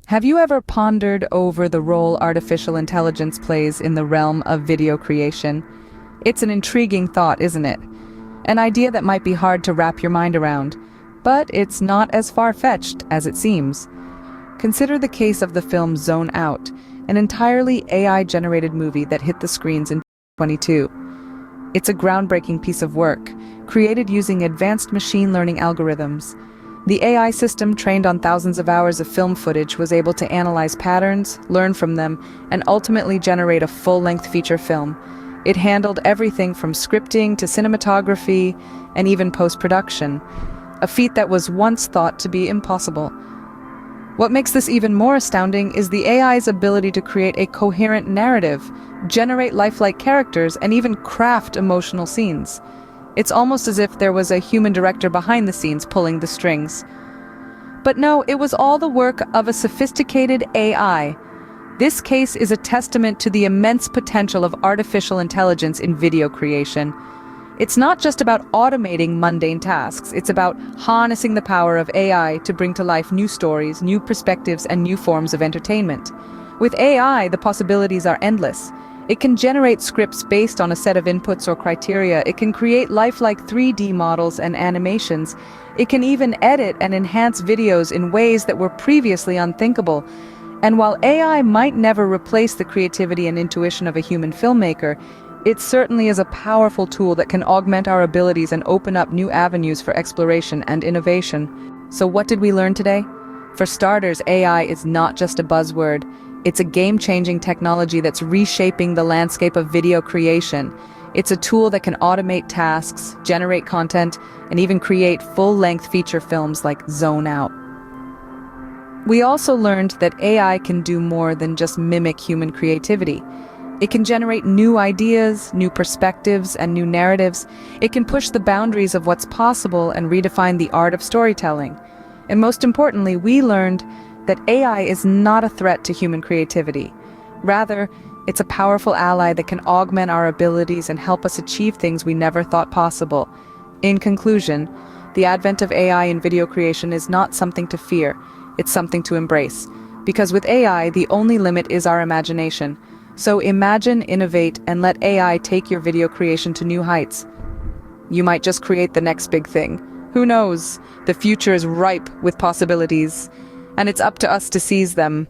Have you ever pondered over the role artificial intelligence plays in the realm of video creation? It's an intriguing thought, isn't it? An idea that might be hard to wrap your mind around, but it's not as far-fetched as it seems. Consider the case of the film Zone Out, an entirely AI-generated movie that hit the screens in 2022. It's a groundbreaking piece of work, created using advanced machine learning algorithms. The AI system, trained on thousands of hours of film footage, was able to analyze patterns, learn from them, and ultimately generate a full-length feature film. It handled everything from scripting to cinematography and even post-production, a feat that was once thought to be impossible. What makes this even more astounding is the AI's ability to create a coherent narrative, generate lifelike characters, and even craft emotional scenes. It's almost as if there was a human director behind the scenes pulling the strings. But no, it was all the work of a sophisticated AI. This case is a testament to the immense potential of artificial intelligence in video creation. It's not just about automating mundane tasks, it's about harnessing the power of AI to bring to life new stories, new perspectives, and new forms of entertainment. With AI, the possibilities are endless. It can generate scripts based on a set of inputs or criteria. It can create lifelike 3D models and animations. It can even edit and enhance videos in ways that were previously unthinkable. And while AI might never replace the creativity and intuition of a human filmmaker, it certainly is a powerful tool that can augment our abilities and open up new avenues for exploration and innovation. So what did we learn today? For starters, AI is not just a buzzword. It's a game-changing technology that's reshaping the landscape of video creation. It's a tool that can automate tasks, generate content, and even create full-length feature films like Zone Out. We also learned that AI can do more than just mimic human creativity. It can generate new ideas, new perspectives, and new narratives. It can push the boundaries of what's possible and redefine the art of storytelling. And most importantly, we learned that AI is not a threat to human creativity. Rather, it's a powerful ally that can augment our abilities and help us achieve things we never thought possible. In conclusion, the advent of AI in video creation is not something to fear, it's something to embrace. Because with AI, the only limit is our imagination. So imagine, innovate, and let AI take your video creation to new heights. You might just create the next big thing. Who knows? The future is ripe with possibilities, and it's up to us to seize them.